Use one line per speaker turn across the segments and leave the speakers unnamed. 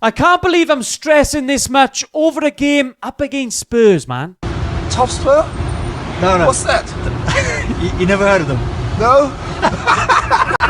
I can't believe I'm stressing this much over a game up against Spurs, man.
Top Spur?
No.
What's that?
You never heard of them?
No?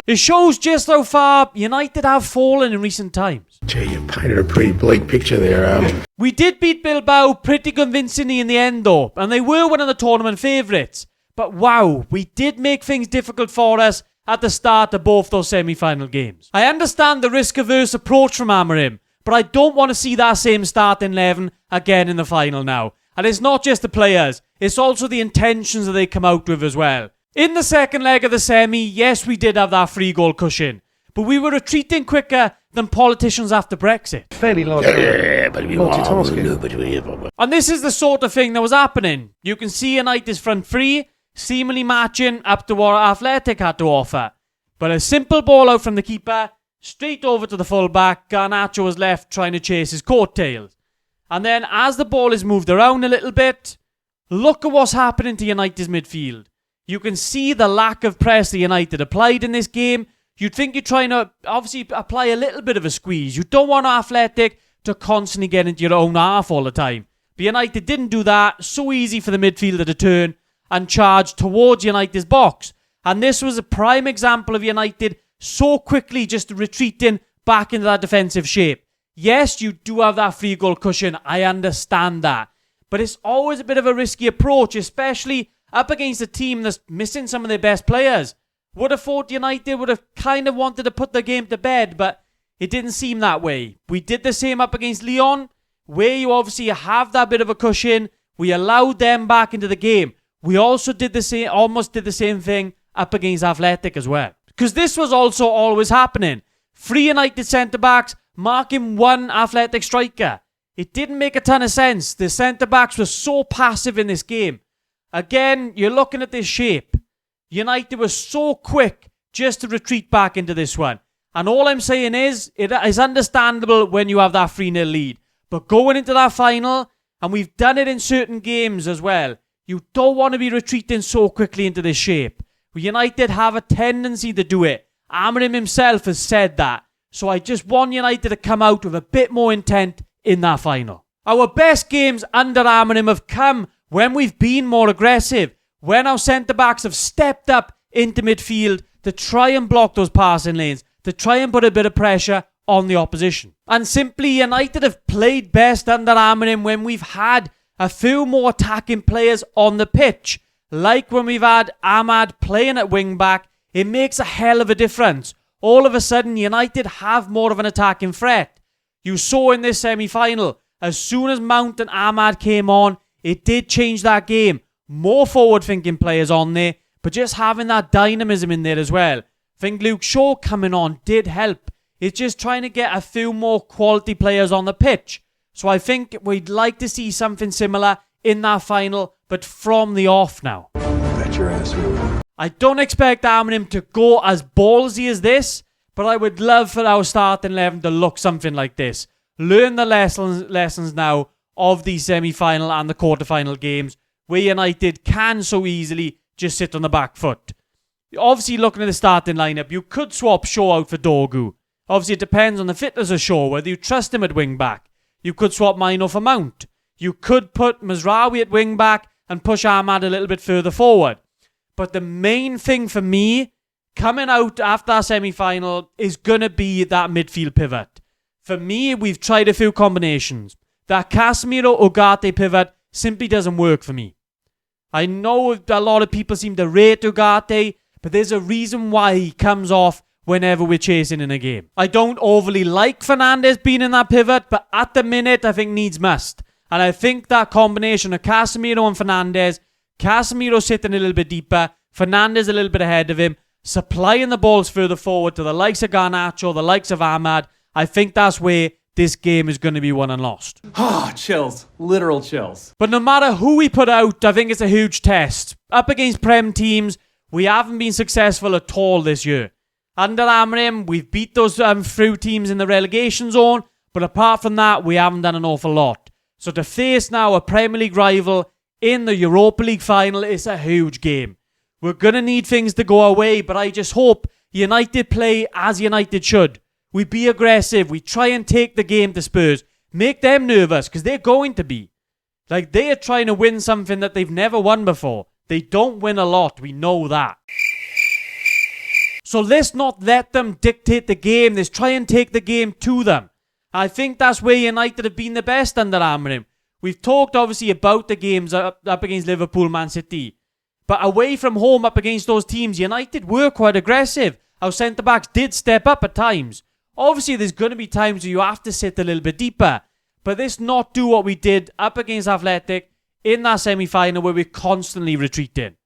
It shows just how far United have fallen in recent times.
Jay, you painted a pretty bleak picture there.
We did beat Bilbao pretty convincingly in the end though, and they were one of the tournament favourites. But wow, we did make things difficult for us at the start of both those semi-final games. I understand the risk-averse approach from Amorim, but I don't want to see that same starting 11 again in the final now. And it's not just the players, it's also the intentions that they come out with as well. In the second leg of the semi, yes, we did have that free goal cushion, but we were retreating quicker than politicians after Brexit.
Fairly large multitasking.
And this is the sort of thing that was happening. You can see United's front three seemingly matching up to what Athletic had to offer. But a simple ball out from the keeper, straight over to the fullback, Garnacho was left trying to chase his coattails. And then as the ball is moved around a little bit, look at what's happening to United's midfield. You can see the lack of press that United applied in this game. You'd think you're trying to obviously apply a little bit of a squeeze. You don't want Athletic to constantly get into your own half all the time. But United didn't do that. So easy for the midfielder to turn and charge towards United's box. And this was a prime example of United so quickly just retreating back into that defensive shape. Yes, you do have that free goal cushion. I understand that. But it's always a bit of a risky approach, especially up against a team that's missing some of their best players. Would have thought United would have kind of wanted to put the game to bed, but it didn't seem that way. We did the same up against Lyon, where you obviously have that bit of a cushion. We allowed them back into the game. We also did the same, almost did the same thing up against Athletic as well. Because this was also always happening. 3 United centre-backs marking 1 Athletic striker. It didn't make a ton of sense. The centre-backs were so passive in this game. Again, you're looking at this shape. United was so quick just to retreat back into this one. And all I'm saying is, it is understandable when you have that 3-0 lead. But going into that final, and we've done it in certain games as well, you don't want to be retreating so quickly into this shape. United have a tendency to do it. Amorim himself has said that. So I just want United to come out with a bit more intent in that final. Our best games under Amorim have come when we've been more aggressive, when our centre-backs have stepped up into midfield to try and block those passing lanes, to try and put a bit of pressure on the opposition. And simply, United have played best under Amorim when we've had a few more attacking players on the pitch. Like when we've had Ahmad playing at wing-back, it makes a hell of a difference. All of a sudden, United have more of an attacking threat. You saw in this semi-final, as soon as Mount and Ahmad came on, it did change that game. More forward-thinking players on there, but just having that dynamism in there as well. I think Luke Shaw coming on did help. It's just trying to get a few more quality players on the pitch. So I think we'd like to see something similar in that final, but from the off now.
Bet your ass we will.
I don't expect Amorim to go as ballsy as this, but I would love for our starting 11 to look something like this. Learn the lessons now of the semi-final and the quarter-final games, where United can so easily just sit on the back foot. Obviously, looking at the starting lineup, you could swap Shaw out for Dorgu. Obviously, it depends on the fitness of Shaw, whether you trust him at wing-back. You could swap Mino for Mount. You could put Mazraoui at wing-back and push Ahmad a little bit further forward. But the main thing for me, coming out after our semi-final, is going to be that midfield pivot. For me, we've tried a few combinations. That Casemiro-Ugarte pivot simply doesn't work for me. I know a lot of people seem to rate Ugarte, but there's a reason why he comes off whenever we're chasing in a game. I don't overly like Fernandes being in that pivot, but at the minute, I think needs must. And I think that combination of Casemiro and Fernandes, Casemiro sitting a little bit deeper, Fernandes a little bit ahead of him, supplying the balls further forward to the likes of Garnacho, the likes of Ahmad, I think that's where this game is going to be won and lost.
Chills. Literal chills.
But no matter who we put out, I think it's a huge test. Up against Prem teams, we haven't been successful at all this year. Under Amorim, we've beat those few teams in the relegation zone, but apart from that, we haven't done an awful lot. So to face now a Premier League rival in the Europa League final is a huge game. We're going to need things to go our way, but I just hope United play as United should. We be aggressive. We try and take the game to Spurs. Make them nervous, because they're going to be. Like, they are trying to win something that they've never won before. They don't win a lot. We know that. So let's not let them dictate the game. Let's try and take the game to them. I think that's where United have been the best under Amorim. We've talked, obviously, about the games up against Liverpool, Man City. But away from home, up against those teams, United were quite aggressive. Our centre-backs did step up at times. Obviously, there's going to be times where you have to sit a little bit deeper. But let's not do what we did up against Athletic in that semi-final where we're constantly retreating.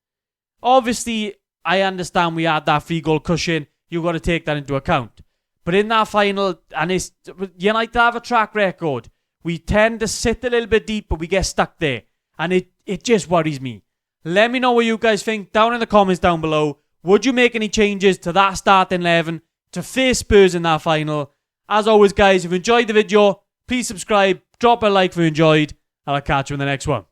Obviously, I understand we had that 3-goal cushion. You've got to take that into account. But in that final, and United have a track record. We tend to sit a little bit deep, but we get stuck there. And it just worries me. Let me know what you guys think down in the comments down below. Would you make any changes to that starting 11 to face Spurs in that final? As always, guys, if you enjoyed the video, please subscribe, drop a like if you enjoyed, and I'll catch you in the next one.